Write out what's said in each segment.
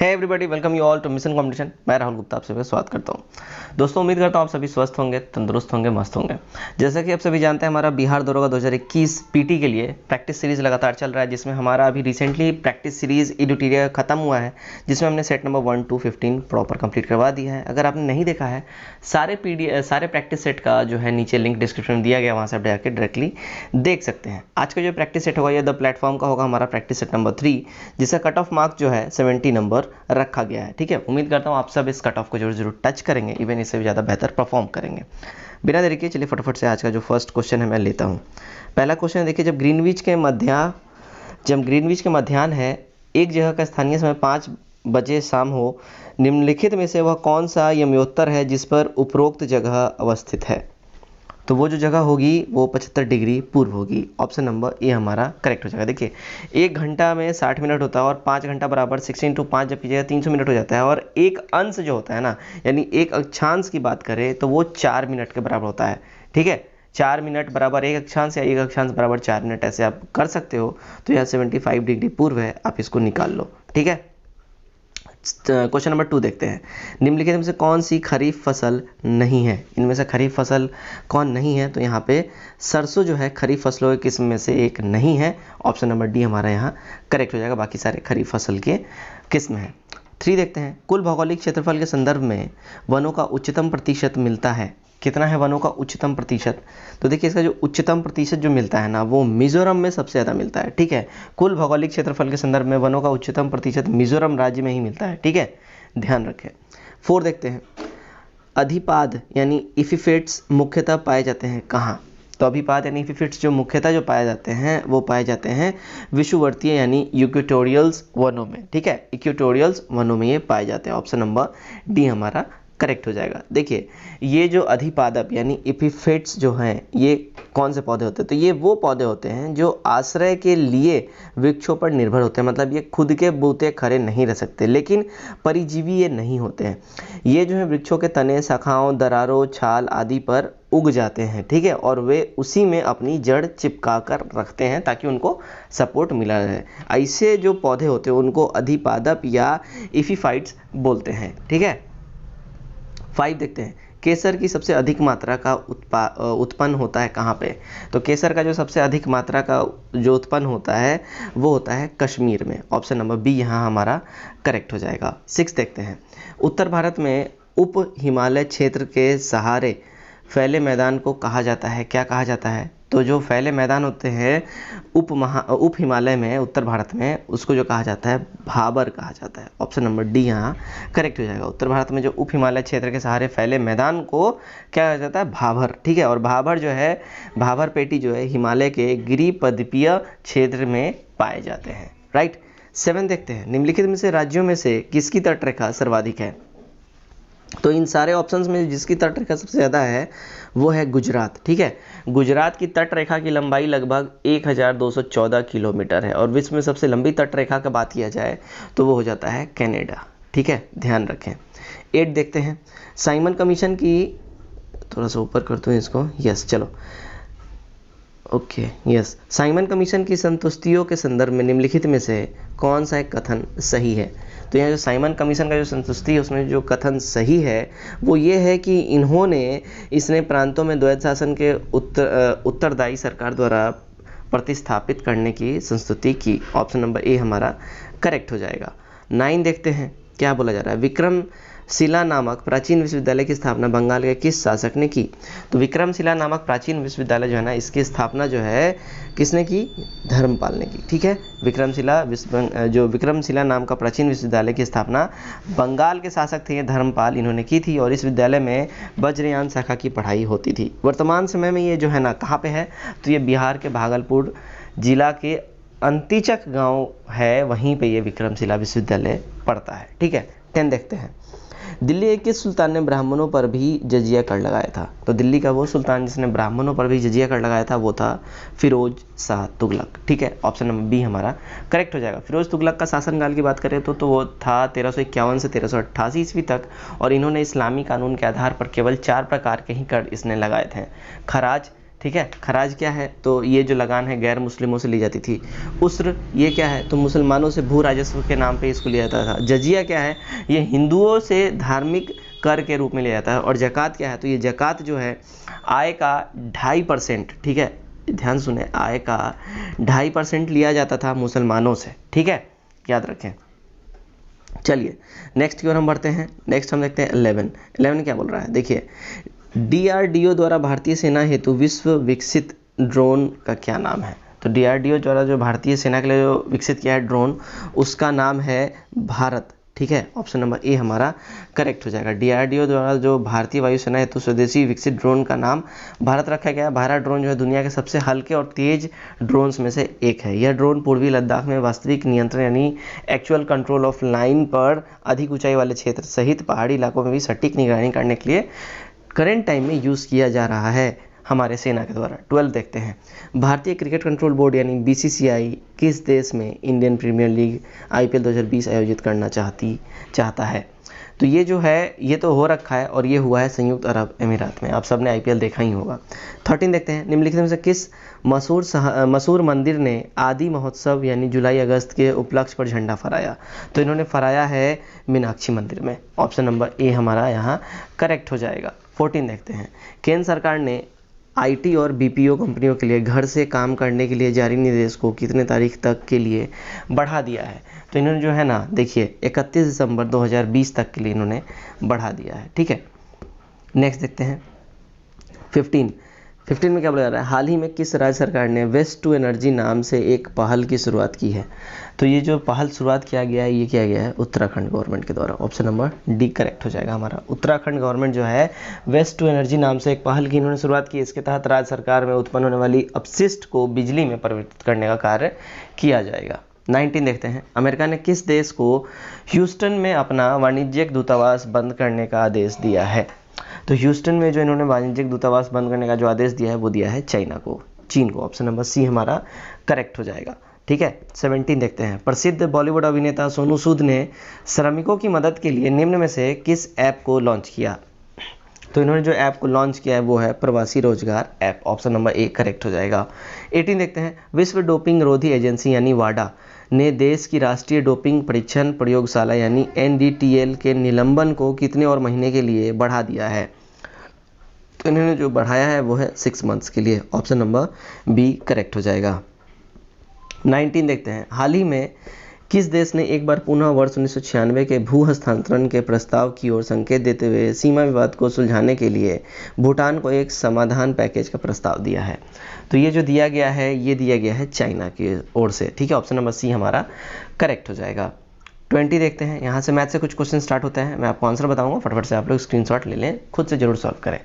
है everybody, welcome you all to mission competition. मैं राहुल गुप्ता आप सभी स्वागत करता हूं। दोस्तों, उम्मीद करता हूं आप सभी स्वस्थ होंगे, तंदुरुस्त होंगे, मस्त होंगे। जैसा कि आप सभी जानते हैं, हमारा बिहार दरोगा 2021 पीटी के लिए प्रैक्टिस सीरीज लगातार चल रहा है, जिसमें हमारा अभी रिसेंटली प्रैक्टिस सीरीज एडिटोरियल खत्म हुआ है, जिसमें हमने set number 1 to 15 proper complete करवा दिया है। अगर आपने नहीं देखा है, सारे प्रैक्टिस सेट का जो है नीचे लिंक डिस्क्रिप्शन में दिया गया, वहाँ से आप जाकर डायरेक्टली देख सकते हैं। आज का जो प्रैक्टिस सेट होगा ये द प्लेटफॉर्म का होगा, हमारा प्रैक्टिस सेट नंबर 3, जिसका कट ऑफ मार्क जो है 70 नंबर रखा गया है। ठीक है, उम्मीद करता हूँ आप सब इस कट ऑफ को जरूर टच करेंगे, इवन इससे भी ज़्यादा बेहतर परफॉर्म करेंगे। बिना देरी के चलिए फटाफट से आज का जो फर्स्ट क्वेश्चन है मैं लेता हूँ। पहला क्वेश्चन है, देखिए, जब ग्रीनविच के मध्याह्न है, एक जगह का स्थानीय समय 5 बजे शाम हो, निम्नलिखित में से वह कौन सा यमयोत्तर है जिस पर उपरोक्त जगह अवस्थित है? तो वो जो जगह होगी वो 75 डिग्री पूर्व होगी। ऑप्शन नंबर ए हमारा करेक्ट हो जाएगा। देखिए, 1 घंटा में 60 मिनट होता है और 5 घंटा बराबर 60 × 5 जब कीजिएगा 300 मिनट हो जाता है। और एक अंश जो होता है ना, यानी एक अक्षांश की बात करें तो वो 4 मिनट के बराबर होता है। ठीक है, 4 मिनट बराबर एक अक्षांश या एक अक्षांश बराबर 4 मिनट, ऐसे आप कर सकते हो। तो यह 75 डिग्री पूर्व है, आप इसको निकाल लो। ठीक है, क्वेश्चन नंबर 2 देखते हैं। निम्नलिखित में से कौन सी खरीफ फसल नहीं है? इनमें से खरीफ फसल कौन नहीं है? तो यहाँ पे सरसों जो है खरीफ फसलों की किस्म में से एक नहीं है। ऑप्शन नंबर डी हमारा यहाँ करेक्ट हो जाएगा, बाकी सारे खरीफ फसल के किस्म हैं। 3 देखते हैं। कुल भौगोलिक क्षेत्रफल के संदर्भ में वनों का उच्चतम प्रतिशत मिलता है। कितना है वनों का उच्चतम प्रतिशत? तो देखिए, इसका जो उच्चतम प्रतिशत जो मिलता है ना, वो मिजोरम में सबसे ज़्यादा मिलता है। ठीक है, कुल भौगोलिक क्षेत्रफल के संदर्भ में वनों का उच्चतम प्रतिशत मिजोरम राज्य में ही मिलता है। ठीक है, ध्यान रखें। 4 देखते हैं। अधिपाद यानी इफिफेट्स मुख्यतः पाए जाते हैं कहाँ? तो अधिपाद यानी इफिफेट्स जो मुख्यतः जो पाए जाते हैं वो पाए जाते हैं विषुवर्तीय यानी इक्वेटोरियल्स वनों में। ठीक है, इक्वेटोरियल्स वनों में ये पाए जाते हैं। ऑप्शन नंबर डी हमारा करेक्ट हो जाएगा। देखिए, ये जो अधिपादप यानी एपिफेट्स जो हैं, ये कौन से पौधे होते हैं? तो ये वो पौधे होते हैं जो आश्रय के लिए वृक्षों पर निर्भर होते हैं। मतलब ये खुद के बूते खड़े नहीं रह सकते, लेकिन परिजीवी ये नहीं होते हैं। ये जो है वृक्षों के तने, शाखाओं, दरारों, छाल आदि पर उग जाते हैं। ठीक है, और वे उसी में अपनी जड़ चिपका कर रखते हैं ताकि उनको सपोर्ट मिला रहे। ऐसे जो पौधे होते हैं उनको अधिपादप या एपिफाइट्स बोलते हैं। ठीक है, 5 देखते हैं। केसर की सबसे अधिक मात्रा का उत्पन्न होता है कहाँ पे? तो केसर का जो सबसे अधिक मात्रा का जो उत्पन्न होता है वो होता है कश्मीर में। ऑप्शन नंबर बी यहाँ हमारा करेक्ट हो जाएगा। 6 देखते हैं। उत्तर भारत में उप हिमालय क्षेत्र के सहारे फैले मैदान को कहा जाता है, क्या कहा जाता है? तो जो फैले मैदान होते हैं उप हिमालय में, उत्तर भारत में, उसको जो कहा जाता है भाबर कहा जाता है। ऑप्शन नंबर डी यहाँ करेक्ट हो जाएगा। उत्तर भारत में जो उप हिमालय क्षेत्र के सहारे फैले मैदान को क्या कहा जाता है? भाबर। ठीक है, और भाबर जो है, भाबर पेटी जो है हिमालय के गिरिपदपीय क्षेत्र में पाए जाते हैं। राइट। 7 देखते हैं। निम्नलिखित में से राज्यों में से किसकी तटरेखा सर्वाधिक है? तो इन सारे ऑप्शंस में जिसकी तटरेखा सबसे ज़्यादा है वो है गुजरात। ठीक है, गुजरात की तटरेखा की लंबाई लगभग 1214 किलोमीटर है। और विश्व में सबसे लंबी तटरेखा का बात किया जाए तो वो हो जाता है कनाडा। ठीक है, ध्यान रखें। 8 देखते हैं। साइमन कमीशन की, थोड़ा सा ऊपर करते हैं इसको, यस, चलो, ओके, यस। साइमन कमीशन की संतुष्टियों के संदर्भ में निम्नलिखित में से कौन सा एक कथन सही है? तो यहाँ जो साइमन कमीशन का जो संतुष्टि है उसमें जो कथन सही है वो ये है कि इसने प्रांतों में द्वैध शासन के उत्तरदायी सरकार द्वारा प्रतिस्थापित करने की संस्तुति की। ऑप्शन नंबर ए हमारा करेक्ट हो जाएगा। 9 देखते हैं, क्या बोला जा रहा है? विक्रमशिला नामक प्राचीन विश्वविद्यालय की स्थापना बंगाल के किस शासक ने की? तो विक्रमशिला नामक प्राचीन विश्वविद्यालय जो है ना, इसकी स्थापना जो है किसने की? धर्मपाल ने की। ठीक है, विक्रमशिला नाम का प्राचीन विश्वविद्यालय की स्थापना बंगाल के शासक थे धर्मपाल, इन्होंने की थी। और इस विद्यालय में वज्रयान शाखा की पढ़ाई होती थी। वर्तमान समय में ये जो है ना कहाँ पे है? तो ये बिहार के भागलपुर जिला के अंतिचक गांव है, वहीं पे ये विक्रमशिला विश्वविद्यालय पड़ता है। ठीक है, 10 देखते हैं। दिल्ली के किस सुल्तान ने ब्राह्मणों पर भी जजिया कर लगाया था? तो दिल्ली का वो सुल्तान जिसने ब्राह्मणों पर भी जजिया कर लगाया था वो था फिरोज शाह तुगलक। ठीक है, ऑप्शन नंबर बी हमारा करेक्ट हो जाएगा। फिरोज तुगलक का शासनकाल की बात करें तो वो था 1351 से 1388 ईस्वी तक। और इन्होंने इस्लामी कानून के आधार पर केवल 4 प्रकार के ही कर इसने लगाए थे: खराज, ठीक है। खराज क्या है, तो ये जो लगान है गैर मुस्लिमों से ली जाती थी। उस्र ये क्या है, तो मुसलमानों से भू राजस्व के नाम पे इसको लिया जाता था। जजिया क्या है, ये हिंदुओं से धार्मिक कर के रूप में लिया जाता है। और ज़कात क्या है, तो ये ज़कात जो है आय का 2.5%, ठीक है, ध्यान सुने, आय का 2.5% लिया जाता था मुसलमानों से, ठीक है, याद रखें। चलिए नेक्स्ट की ओर हम बढ़ते हैं। नेक्स्ट हम देखते हैं 11 क्या बोल रहा है, देखिए DRDO द्वारा भारतीय सेना हेतु विश्व विकसित ड्रोन का क्या नाम है। तो DRDO द्वारा जो भारतीय सेना के लिए जो विकसित किया है ड्रोन, उसका नाम है भारत, ठीक है। ऑप्शन नंबर ए हमारा करेक्ट हो जाएगा। DRDO द्वारा जो भारतीय वायुसेना हेतु स्वदेशी विकसित ड्रोन का नाम भारत रखा गया है। भारत ड्रोन जो है दुनिया के सबसे हल्के और तेज ड्रोन्स में से एक है। यह ड्रोन पूर्वी लद्दाख में वास्तविक नियंत्रण यानी एक्चुअल कंट्रोल ऑफ लाइन पर अधिक ऊंचाई वाले क्षेत्र सहित पहाड़ी इलाकों में भी सटीक निगरानी करने के लिए करेंट टाइम में यूज़ किया जा रहा है हमारे सेना के द्वारा। 12 देखते हैं। भारतीय क्रिकेट कंट्रोल बोर्ड यानी BCCI किस देश में इंडियन प्रीमियर लीग IPL 2020 आयोजित करना चाहता है। तो ये जो है ये तो हो रखा है और ये हुआ है संयुक्त अरब अमीरात में। आप सबने IPL देखा ही होगा। 13 देखते हैं। निम्नलिखित में से किस मशहूर मंदिर ने आदि महोत्सव यानी जुलाई अगस्त के उपलक्ष्य पर झंडा फहराया। तो इन्होंने फहराया है मीनाक्षी मंदिर में। ऑप्शन नंबर ए हमारा यहाँ करेक्ट हो जाएगा। 14 देखते हैं। केंद्र सरकार ने IT और BPO कंपनियों के लिए घर से काम करने के लिए जारी निर्देश को कितने तारीख तक के लिए बढ़ा दिया है। तो इन्होंने जो है ना, देखिए 31 दिसंबर 2020 तक के लिए इन्होंने बढ़ा दिया है, ठीक है। नेक्स्ट देखते हैं 15 में क्या बोला जा रहा है, हाल ही में किस राज्य सरकार ने वेस्ट टू एनर्जी नाम से एक पहल की शुरुआत की है। तो ये जो पहल शुरुआत किया गया है ये किया गया है उत्तराखंड गवर्नमेंट के द्वारा। ऑप्शन नंबर डी करेक्ट हो जाएगा हमारा। उत्तराखंड गवर्नमेंट जो है वेस्ट टू एनर्जी नाम से एक पहल की इन्होंने शुरुआत की। इसके तहत राज्य सरकार में उत्पन्न होने वाली अपशिष्ट को बिजली में परिवर्तित करने का कार्य किया जाएगा। 19 देखते हैं। अमेरिका ने किस देश को ह्यूस्टन में अपना वाणिज्यिक दूतावास बंद करने का आदेश दिया है। तो ह्यूस्टन में जो इन्होंने वाणिज्यिक दूतावास बंद करने का जो आदेश दिया है वो दिया है चीन को। ऑप्शन नंबर सी हमारा करेक्ट हो जाएगा, ठीक है। 17 देखते हैं। प्रसिद्ध बॉलीवुड अभिनेता सोनू सूद ने श्रमिकों की मदद के लिए निम्न में से किस ऐप को लॉन्च किया। तो इन्होंने जो ऐप को लॉन्च किया है वो है प्रवासी रोजगार app. Option number A correct हो जाएगा। 18 देखते हैं। विश्व डोपिंग रोधी एजेंसी यानी वाडा ने देश की राष्ट्रीय डोपिंग परीक्षण प्रयोगशाला यानी NDTL के निलंबन को कितने और महीने के लिए बढ़ा दिया है। तो इन्होंने जो बढ़ाया है वो है 6 मंथ्स के लिए। ऑप्शन नंबर बी करेक्ट हो जाएगा। 19 देखते हैं। हाल ही में किस देश ने एक बार पुनः वर्ष 1996 के भू हस्तांतरण के प्रस्ताव की ओर संकेत देते हुए सीमा विवाद को सुलझाने के लिए भूटान को एक समाधान पैकेज का प्रस्ताव दिया है। तो ये जो दिया गया है ये दिया गया है चाइना की ओर से, ठीक है। ऑप्शन नंबर सी हमारा करेक्ट हो जाएगा। 20 देखते हैं। यहाँ से मैथ से कुछ क्वेश्चन स्टार्ट होते हैं, मैं आपको आंसर बताऊंगा, फटाफट से आप लोग स्क्रीनशॉट ले लें, खुद से जरूर सॉल्व करें।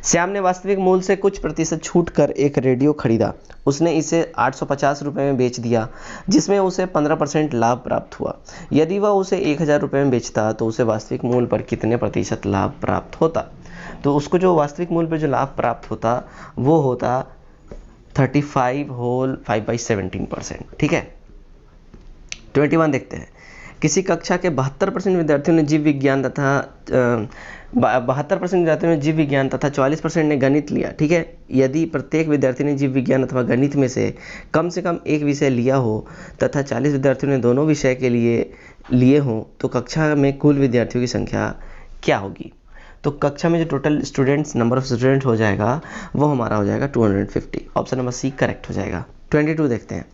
श्याम ने वास्तविक मूल्य से कुछ प्रतिशत छूट कर एक रेडियो खरीदा। उसने इसे 850 रुपये में बेच दिया जिसमें उसे 15% लाभ प्राप्त हुआ। यदि वह उसे 1000 रुपये में बेचता तो उसे वास्तविक मूल्य पर कितने प्रतिशत लाभ प्राप्त होता। तो उसको जो वास्तविक मूल्य पर जो लाभ प्राप्त होता वो होता 35/5/17%, ठीक है। 21 देखते हैं। किसी कक्षा के 72% विद्यार्थियों ने जीव विज्ञान तथा 44% ने गणित लिया, ठीक है। यदि प्रत्येक विद्यार्थी ने जीव विज्ञान अथवा गणित में से कम एक विषय लिया हो तथा 40 विद्यार्थियों ने दोनों विषय के लिए हों तो कक्षा में कुल विद्यार्थियों की संख्या क्या होगी। तो कक्षा में जो total students number of student हो जाएगा वो हमारा हो जाएगा 250। ऑप्शन नंबर सी करेक्ट हो जाएगा। 22 देखते हैं।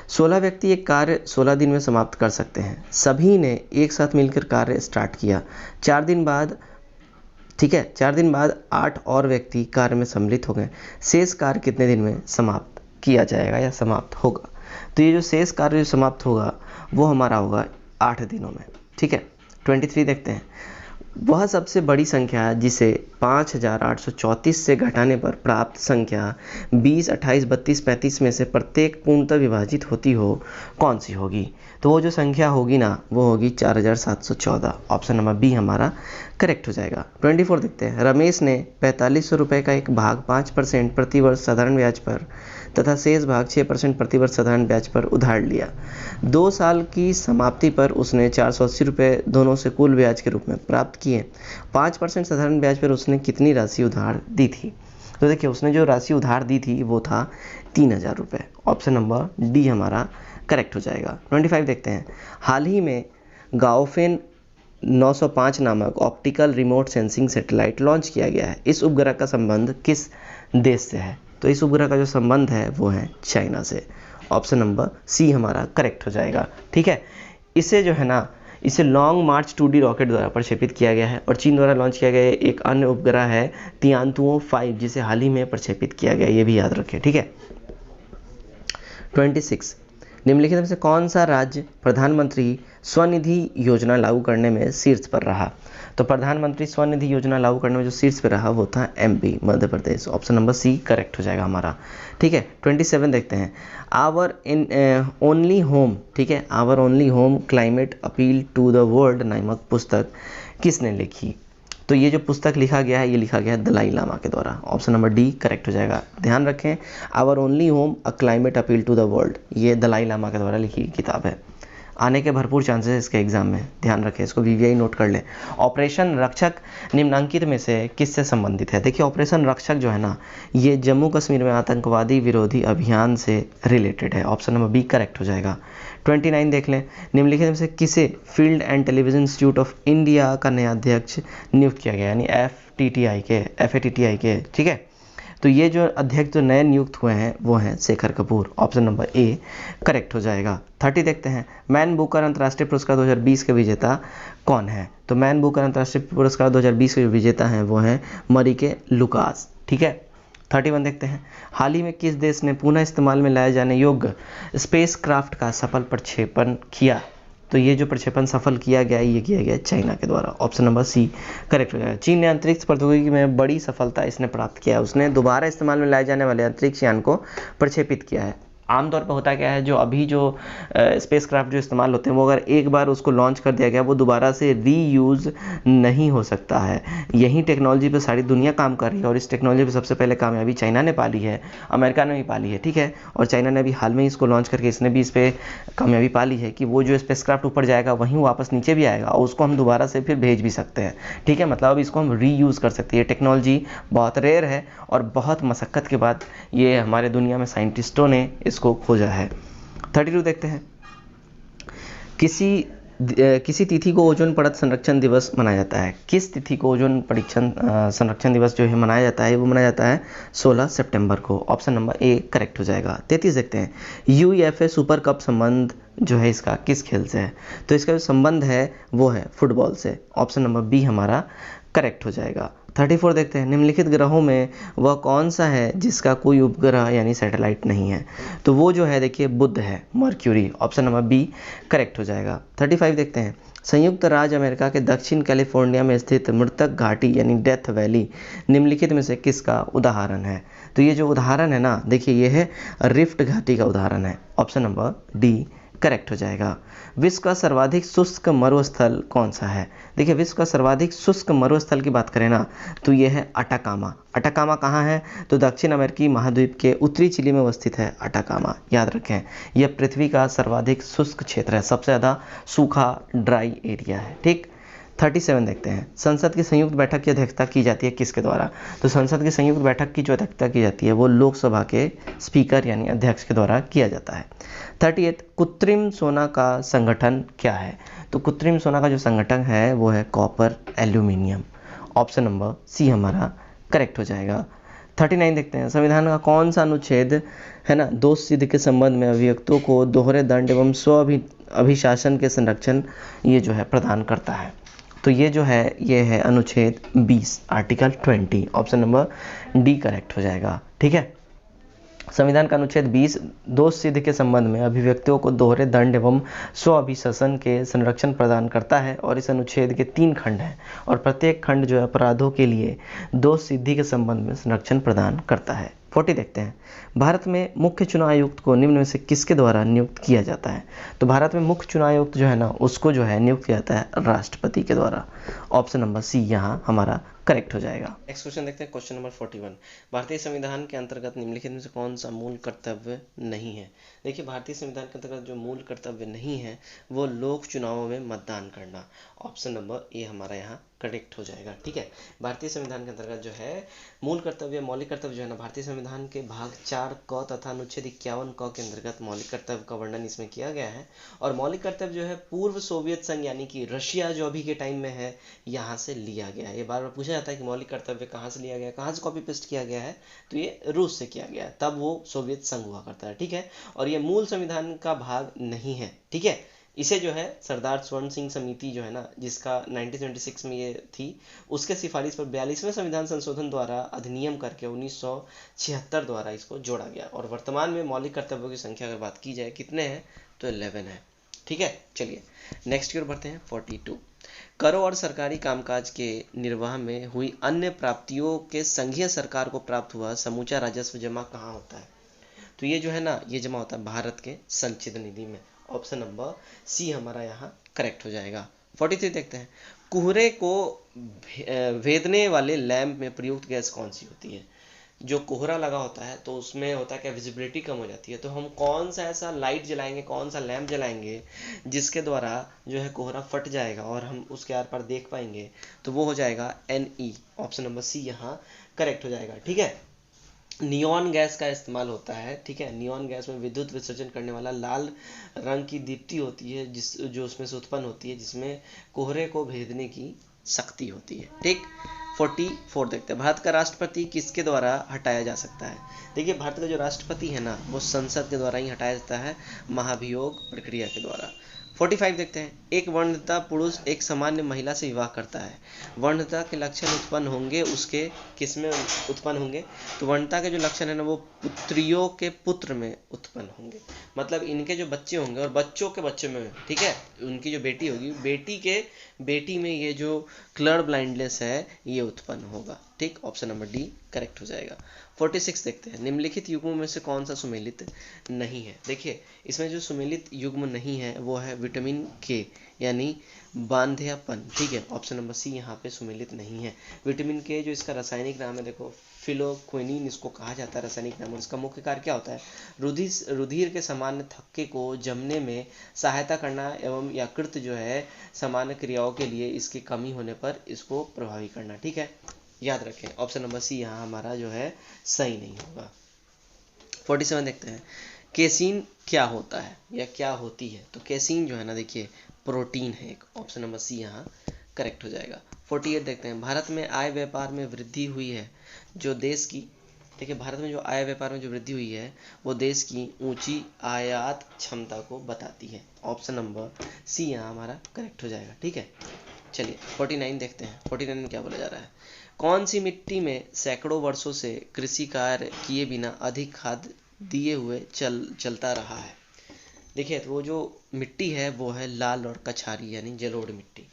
16 व्यक्ति एक कार्य 16 दिन में समाप्त कर सकते हैं। सभी ने एक साथ मिलकर कार्य स्टार्ट किया। 4 दिन बाद, ठीक है, 4 दिन बाद 8 और व्यक्ति कार्य में सम्मिलित हो गए। शेष कार्य कितने दिन में समाप्त किया जाएगा या समाप्त होगा। तो ये जो शेष कार्य समाप्त होगा वो हमारा होगा 8 दिनों में, ठीक है। 23 देखते हैं। वह सबसे बड़ी संख्या जिसे 5834 से घटाने पर प्राप्त संख्या 20, 28, 32, 35 में से प्रत्येक पूर्णतः विभाजित होती हो कौन सी होगी। तो वो जो संख्या होगी ना वो होगी 4714। ऑप्शन नंबर बी हमारा करेक्ट हो जाएगा। 24 देखते हैं। रमेश ने 4500 रुपये का एक भाग 5% प्रतिवर्ष साधारण ब्याज पर तथा शेष भाग 6% प्रतिवर्ष साधारण ब्याज पर उधार लिया। 2 साल की समाप्ति पर उसने 480 रुपये दोनों से कुल ब्याज के रूप में प्राप्त किए। 5% साधारण ब्याज पर उसने कितनी राशि उधार दी थी। तो देखिए उसने जो राशि उधार दी थी वो था 3,000 रुपये। ऑप्शन नंबर डी हमारा करेक्ट हो जाएगा। 25 देखते हैं। हाल ही में गाओफेन 905 नामक optical remote sensing satellite launch किया गया है। इस उपग्रह का संबंध किस देश से है? तो इस उपग्रह का जो संबंध है वो है चाइना से। ऑप्शन नंबर सी हमारा करेक्ट हो जाएगा। ठीक है, इसे जो है ना, इसे लॉन्ग मार्च 2D रॉकेट द्वारा प्रक्षेपित किया गया है और चीन द्वारा लॉन्च किया गया एक अन्य उपग्रह है तियानतुओ 5 जिसे हाल ही में प्रक्षेपित किया गया, ये भी याद रखें। ठीक है। 26 निम्नलिखित में से कौन सा राज्य प्रधानमंत्री स्वनिधि योजना लागू करने में शीर्ष पर रहा? तो प्रधानमंत्री स्वनिधि योजना लागू करने में जो शीर्ष पर रहा वो था MP Madhya Pradesh. Option number C correct हो जाएगा हमारा। ठीक है। 27 देखते हैं। आवर इन ओनली होम, ठीक है, our only home climate appeal to the world नामक पुस्तक किसने लिखी? तो ये जो पुस्तक लिखा गया है ये लिखा गया है दलाई लामा के द्वारा। ऑप्शन नंबर डी करेक्ट हो जाएगा। ध्यान रखें, our only home a climate appeal to the world, ये दलाई लामा के द्वारा लिखी किताब है। आने के भरपूर चांसेस इसके एग्जाम में, ध्यान रखें, इसको VVI नोट कर लें। ऑपरेशन रक्षक निम्नांकित में से किससे संबंधित है? देखिए ऑपरेशन रक्षक जो है ना, ये जम्मू कश्मीर में आतंकवादी विरोधी अभियान से रिलेटेड है। ऑप्शन नंबर बी करेक्ट हो जाएगा। 29 देख लें। निम्नलिखित में से किसे field and television institute of India का नया अध्यक्ष नियुक्त किया गया, यानी FATTI के। ठीक है, तो ये जो अध्यक्ष जो नए नियुक्त हुए हैं वो हैं Shekhar Kapoor. Option number A correct हो जाएगा। 30 देखते हैं। मैन बुकर अंतर्राष्ट्रीय पुरस्कार 2020 के विजेता कौन है? तो मैन बुकर अंतर्राष्ट्रीय पुरस्कार 2020 के विजेता हैं वो हैं मरिके लुकास। ठीक है। 31 देखते हैं। हाल ही में किस देश ने पुनः इस्तेमाल में लाए जाने योग्य स्पेस क्राफ्ट का सफल प्रक्षेपण किया? तो ये जो प्रक्षेपण सफल किया गया ये किया गया चाइना के द्वारा। ऑप्शन नंबर सी करेक्ट हो जाएगा। चीन ने अंतरिक्ष प्रौद्योगिकी में बड़ी सफलता इसने प्राप्त किया है। उसने दोबारा इस्तेमाल में लाए जाने वाले अंतरिक्ष यान को प्रक्षेपित किया है। आमतौर पर होता क्या है, जो अभी जो स्पेस क्राफ्ट जो इस्तेमाल होते हैं वो अगर एक बार उसको लॉन्च कर दिया गया वो दोबारा से रीयूज़ नहीं हो सकता है। यही टेक्नोलॉजी पे सारी दुनिया काम कर रही है और इस टेक्नोलॉजी पे सबसे पहले कामयाबी चाइना ने पाली है, अमेरिका ने भी पाली है। ठीक है, और चाइना ने भी हाल में इसको लॉन्च करके इसने भी इस पर कामयाबी पाली है कि वो जो स्पेस क्राफ्ट ऊपर जाएगा वहीं वापस नीचे भी आएगा और उसको हम दोबारा से फिर भेज भी सकते हैं। ठीक है, मतलब अब इसको हम रीयूज़ कर सकते हैं। ये टेक्नोलॉजी बहुत रेयर है और बहुत मशक्क़त के बाद ये हमारे दुनिया में साइंटिस्टों ने इसको खोजा है। 32 देखते हैं। किसी तिथि को ओजोन परत संरक्षण दिवस मनाया जाता है? किस तिथि को ओजोन परीक्षण संरक्षण दिवस जो है मनाया जाता है? वो मनाया जाता है 16 सितंबर को। ऑप्शन नंबर ए करेक्ट हो जाएगा। 33 देखते हैं। UEFA सुपर कप संबंध जो है इसका किस खेल से है? तो इसका जो संबंध है वो है फुटबॉल से। ऑप्शन नंबर बी हमारा करेक्ट हो जाएगा। 34 देखते हैं। निम्नलिखित ग्रहों में वह कौन सा है जिसका कोई उपग्रह यानी सैटेलाइट नहीं है? तो वो जो है देखिए बुध है, Mercury. Option number B correct हो जाएगा। 35 देखते हैं। संयुक्त राज्य अमेरिका के दक्षिण कैलिफोर्निया में स्थित मृतक घाटी यानी डेथ वैली निम्नलिखित में से किसका उदाहरण है? तो ये जो उदाहरण है ना, देखिए ये है रिफ्ट घाटी का उदाहरण है। ऑप्शन नंबर डी करेक्ट हो जाएगा। विश्व का सर्वाधिक शुष्क मरुस्थल कौन सा है? देखिए विश्व का सर्वाधिक शुष्क मरुस्थल की बात करें ना तो ये है अटाकामा। अटाकामा कहाँ है? तो दक्षिण अमेरिकी महाद्वीप के उत्तरी चिली में अवस्थित है अटाकामा। याद रखें, यह पृथ्वी का सर्वाधिक शुष्क क्षेत्र है, सबसे ज़्यादा सूखा ड्राई एरिया है। ठीक। 37 देखते हैं। संसद की संयुक्त बैठक की अध्यक्षता की जाती है किसके द्वारा? तो संसद की संयुक्त बैठक की जो अध्यक्षता की जाती है वो लोकसभा के स्पीकर यानी अध्यक्ष के द्वारा किया जाता है। 38 कृत्रिम सोना का संगठन क्या है? तो कृत्रिम सोना का जो संगठन है वो है copper aluminium. Option number C हमारा करेक्ट हो जाएगा। 39 देखते हैं। संविधान का कौन सा अनुच्छेद है ना दोष सिद्ध के संबंध में अभियुक्तों को दोहरे दंड एवं अभिशासन के संरक्षण ये जो है प्रदान करता है? तो ये जो है ये है अनुच्छेद 20 article 20। Option number D correct हो जाएगा। ठीक है, संविधान का अनुच्छेद 20 दोष सिद्ध के संबंध में अभिव्यक्तियों को दोहरे दंड एवं स्व अभिशासन के संरक्षण प्रदान करता है और इस अनुच्छेद के 3 खंड हैं और प्रत्येक खंड जो है अपराधों के लिए दोष सिद्धि के संबंध में संरक्षण प्रदान करता है। 40 देखते हैं। भारत में मुख्य चुनाव आयुक्त को निम्न में से किसके द्वारा नियुक्त किया जाता है? तो भारत में मुख्य चुनाव आयुक्त जो है ना उसको जो है नियुक्त किया जाता है राष्ट्रपति के द्वारा। ऑप्शन नंबर सी यहाँ हमारा करेक्ट हो जाएगा। नेक्स्ट क्वेश्चन देखते हैं, क्वेश्चन नंबर 41। भारतीय संविधान के अंतर्गत निम्नलिखित में से कौन सा मूल कर्तव्य नहीं है? देखिए, भारतीय संविधान के अंतर्गत जो मूल कर्तव्य नहीं है वो लोक चुनावों में मतदान करना। ऑप्शन नंबर ए हमारा यहाँ करेक्ट हो जाएगा। ठीक है, भारतीय संविधान के अंतर्गत जो है मूल कर्तव्य, मौलिक कर्तव्य जो है ना, भारतीय संविधान के भाग 4 क तथा अनुच्छेद 51 क के अंतर्गत मौलिक कर्तव्य का वर्णन इसमें किया गया है। और मौलिक कर्तव्य जो है पूर्व सोवियत संघ यानी कि रशिया जो अभी के टाइम में है यहाँ से लिया गया है। ये बार बार पूछा जाता है कि मौलिक कर्तव्य कहाँ से लिया गया, कहाँ से कॉपी पेस्ट किया गया है, तो ये रूस से किया गया है, तब वो सोवियत संघ हुआ करता है। ठीक है, और ये मूल संविधान का भाग नहीं है। ठीक है, इसे जो है सरदार स्वर्ण सिंह समिति जो है ना, जिसका 1976 में ये थी, उसके सिफारिश पर 42वें संविधान संशोधन द्वारा अधिनियम करके 1976 द्वारा इसको जोड़ा गया। और वर्तमान में मौलिक कर्तव्यों की संख्या अगर बात की जाए कितने हैं, तो 11 है। ठीक है, चलिए नेक्स्ट की ओर बढ़ते हैं। 42, करों और सरकारी कामकाज के निर्वाह में हुई अन्य प्राप्तियों के संघीय सरकार को प्राप्त हुआ समूचा राजस्व जमा कहाँ होता है? तो ये जो है ना, ये जमा होता है भारत के संचित निधि में। ऑप्शन नंबर सी हमारा यहाँ करेक्ट हो जाएगा। 43 देखते हैं, कोहरे को भेदने वाले लैंप में प्रयुक्त गैस कौन सी होती है? जो कोहरा लगा होता है तो उसमें होता है क्या, विजिबिलिटी कम हो जाती है, तो हम कौन सा ऐसा लाइट जलाएंगे, कौन सा लैंप जलाएंगे जिसके द्वारा जो है कोहरा फट जाएगा और हम उसके आर पार देख पाएंगे? तो वो हो जाएगा NE। ऑप्शन नंबर सी यहाँ करेक्ट हो जाएगा। ठीक है, नियॉन गैस का इस्तेमाल होता है। ठीक है, नियॉन गैस में विद्युत विसर्जन करने वाला लाल रंग की दीप्ति होती है जो उसमें से उत्पन्न होती है, जिसमें कोहरे को भेदने की शक्ति होती है। ठीक, 44 देखते हैं, भारत का राष्ट्रपति किसके द्वारा हटाया जा सकता है? देखिए, भारत का जो राष्ट्रपति है ना, वो संसद के द्वारा ही हटाया जाता है, महाभियोग प्रक्रिया के द्वारा। 45 देखते हैं, एक वर्णता पुरुष एक सामान्य महिला से विवाह करता है, वर्णता के लक्षण उत्पन्न होंगे उसके किसमें उत्पन्न होंगे? तो वर्णता के जो लक्षण है ना, वो पुत्रियों के पुत्र में उत्पन्न होंगे, मतलब इनके जो बच्चे होंगे और बच्चों के बच्चे में। ठीक है, उनकी जो बेटी होगी, बेटी में ये जो कलर ब्लाइंडनेस है ये उत्पन्न होगा। ठीक, ऑप्शन नंबर डी करेक्ट हो जाएगा। 46 देखते हैं, निम्नलिखित युग्मों में से कौन सा सुमेलित नहीं है? देखिए, इसमें जो सुमेलित युग्म नहीं है वो है विटामिन के यानी बांध्यपन। ठीक है, ऑप्शन नंबर सी यहाँ पे सुमेलित नहीं है। विटामिन के जो इसका रासायनिक नाम है, देखो फिलोक्विनिन इसको कहा जाता है रासायनिक नाम, और इसका मुख्य कार्य क्या होता है? रुधिर के सामान्य थक्के को जमने में सहायता करना एवं यकृत जो है सामान्य क्रियाओं के लिए इसकी कमी होने पर इसको प्रभावी करना। ठीक है, याद रखें, ऑप्शन नंबर सी यहाँ हमारा जो है सही नहीं होगा। 47 देखते हैं, केसीन क्या होता है या क्या होती है? तो केसीन जो है ना, देखिए प्रोटीन है एक। ऑप्शन नंबर सी यहाँ करेक्ट हो जाएगा। 48 देखते हैं, भारत में आय व्यापार में वृद्धि हुई है जो देश की, देखिए भारत में जो आय व्यापार में जो वृद्धि हुई है वो देश की ऊंची आयात क्षमता को बताती है। ऑप्शन नंबर सी यहाँ हमारा करेक्ट हो जाएगा। ठीक है, चलिए 49 देखते हैं। 49 में क्या बोला जा रहा है, कौन सी मिट्टी में सैकड़ों वर्षों से कृषि कार्य किए बिना अधिक खाद दिए हुए चलता रहा है? देखिए, तो वो जो मिट्टी है वो है लाल और कछारी यानी जलोढ़ मिट्टी।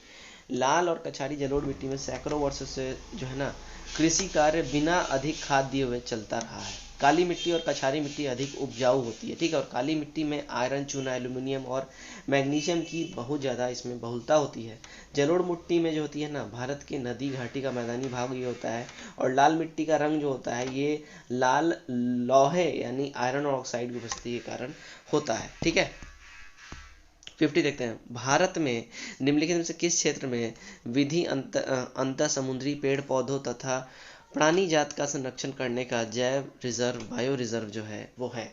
लाल और कछारी जलोढ़ मिट्टी में सैकड़ों वर्षों से जो है ना कृषि कार्य बिना अधिक खाद दिए हुए चलता रहा है। काली मिट्टी और कछारी मिट्टी अधिक उपजाऊ होती है। ठीक है, और काली मिट्टी में आयरन, चूना, एल्यूमिनियम और मैग्नीशियम की बहुत ज़्यादा इसमें बहुलता होती है। जलोढ़ मिट्टी में जो होती है ना, भारत के नदी घाटी का मैदानी भाग ये होता है। और लाल मिट्टी का रंग जो होता है ये लाल लोहे यानी आयरन ऑक्साइड की उपस्थिति के कारण होता है। ठीक है, 50 देखते हैं, भारत में निम्नलिखित में से किस क्षेत्र में विधि अंतः समुद्री पेड़ पौधों तथा प्राणी जात का संरक्षण करने का जैव रिजर्व, बायो रिजर्व जो है वो है?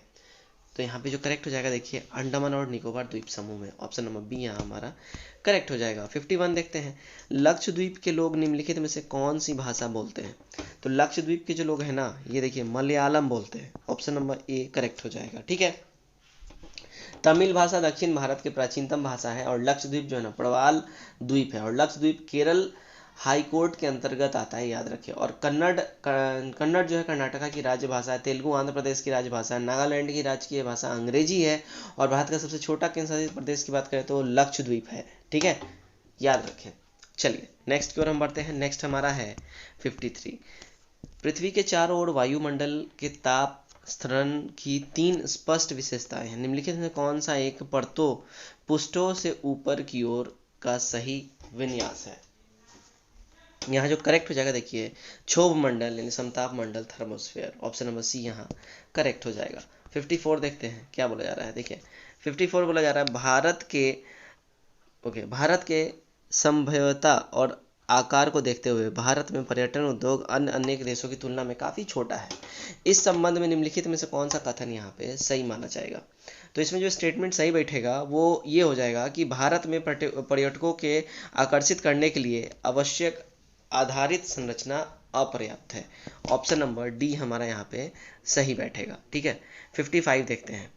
तो यहाँ पे जो करेक्ट हो जाएगा, देखिए अंडमान और निकोबार द्वीप समूह में। ऑप्शन नंबर बी यहाँ हमारा करेक्ट हो जाएगा। 51 देखते हैं, लक्षद्वीप के लोग निम्नलिखित में से कौन सी भाषा बोलते हैं? तो लक्षद्वीप के जो लोग हैं ना, ये देखिए मलयालम बोलते हैं। ऑप्शन नंबर ए करेक्ट हो जाएगा। ठीक है, तमिल भाषा दक्षिण भारत की प्राचीनतम भाषा है और लक्षद्वीप जो है ना प्रवाल द्वीप है, और लक्षद्वीप केरल हाई कोर्ट के अंतर्गत आता है, याद रखिए। और कन्नड़ जो है कर्नाटका की राज्य भाषा है, तेलुगु आंध्र प्रदेश की राज्य भाषा है, नागालैंड की राजकीय भाषा अंग्रेजी है, और भारत का सबसे छोटा केंद्र शासित प्रदेश की बात करें तो लक्षद्वीप है। ठीक है, याद रखें। चलिए नेक्स्ट की ओर हम बढ़ते हैं। नेक्स्ट हमारा है 53, पृथ्वी के चारों ओर वायुमंडल के ताप स्तरण की 3 स्पष्ट विशेषताएं हैं। निम्नलिखित में कौन सा एक पृष्ठों से ऊपर की ओर का सही विन्यास है? यहाँ जो करेक्ट हो जाएगा देखिए, क्षोभ मंडल यानी समताप मंडल, थर्मोस्फेयर, ऑप्शन नंबर सी यहाँ करेक्ट हो जाएगा। 54 देखते हैं क्या बोला जा रहा है। देखिए 54 बोला जा रहा है भारत के संभाव्यता और आकार को देखते हुए भारत में पर्यटन उद्योग अन्य अनेक देशों की तुलना में काफ़ी छोटा है। इस संबंध में निम्नलिखित में से कौन सा कथन यहाँ पे सही माना जाएगा। तो इसमें जो स्टेटमेंट सही बैठेगा वो ये हो जाएगा कि भारत में पर्यटकों के आकर्षित करने के लिए आवश्यक आधारित संरचना अपर्याप्त है। ऑप्शन नंबर डी हमारा यहाँ पे सही बैठेगा। ठीक है, 55 देखते हैं।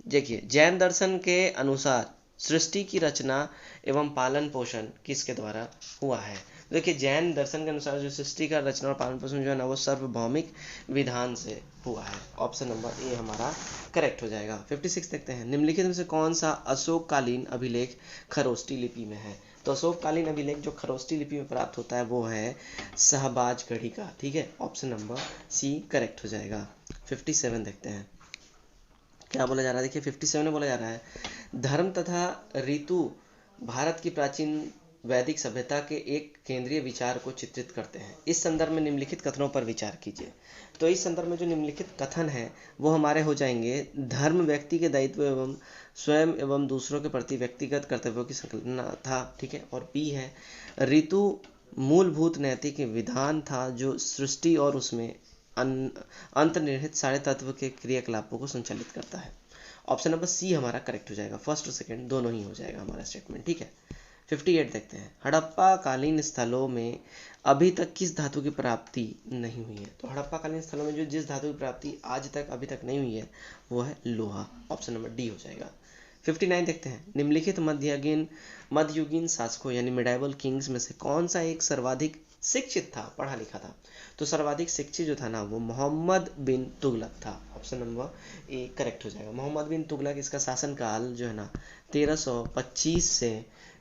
देखिए जैन दर्शन के अनुसार सृष्टि की रचना एवं पालन पोषण किसके द्वारा हुआ है। देखिए जैन दर्शन के अनुसार जो सृष्टि का रचना और पालन पोषण जो है ना वो सार्वभौमिक विधान से हुआ है। ऑप्शन नंबर ए हमारा करेक्ट हो जाएगा। 56 देखते हैं। निम्नलिखित में से कौन सा अशोककालीन अभिलेख खरोष्टी लिपि में है। तो अशोककालीन अभिलेख जो खरोष्टी लिपि में प्राप्त होता है वो है शाहबाजगढ़ी का। ठीक है, ऑप्शन नंबर सी करेक्ट हो जाएगा। 57 देखते हैं क्या बोला जा रहा है। देखिए 57 में बोला जा रहा है धर्म तथा ऋतु भारत की प्राचीन वैदिक सभ्यता के एक केंद्रीय विचार को चित्रित करते हैं। इस संदर्भ में निम्नलिखित कथनों पर विचार कीजिए। तो इस संदर्भ में जो निम्नलिखित कथन है वो हमारे हो जाएंगे, धर्म व्यक्ति के दायित्व एवं स्वयं एवं दूसरों के प्रति व्यक्तिगत कर्तव्यों की संकल्पना था। ठीक है, और बी है ऋतु मूलभूत नैतिक विधान था जो सृष्टि और उसमें अंतर्निहित सारे तत्व के क्रियाकलापों को संचालित करता है। ऑप्शन नंबर सी हमारा करेक्ट हो जाएगा। फर्स्ट और सेकंड दोनों ही हो जाएगा हमारा स्टेटमेंट। ठीक है, 58 देखते हैं। हड़प्पा कालीन स्थलों में अभी तक किस धातु की प्राप्ति नहीं हुई है। तो हड़प्पा कालीन स्थलों में जो जिस धातु की प्राप्ति आज तक अभी तक नहीं हुई है वो है लोहा। ऑप्शन नंबर डी हो जाएगा। 59 देखते हैं। निम्नलिखित मध्ययुगीन शासकों यानी मिडाइवल किंग्स में से कौन सा एक सर्वाधिक शिक्षित था, पढ़ा लिखा था। तो सर्वाधिक शिक्षित जो था ना वो मोहम्मद बिन तुगलक था। ऑप्शन नंबर ए करेक्ट हो जाएगा। मोहम्मद बिन तुगलक, इसका शासनकाल जो है ना 1325 से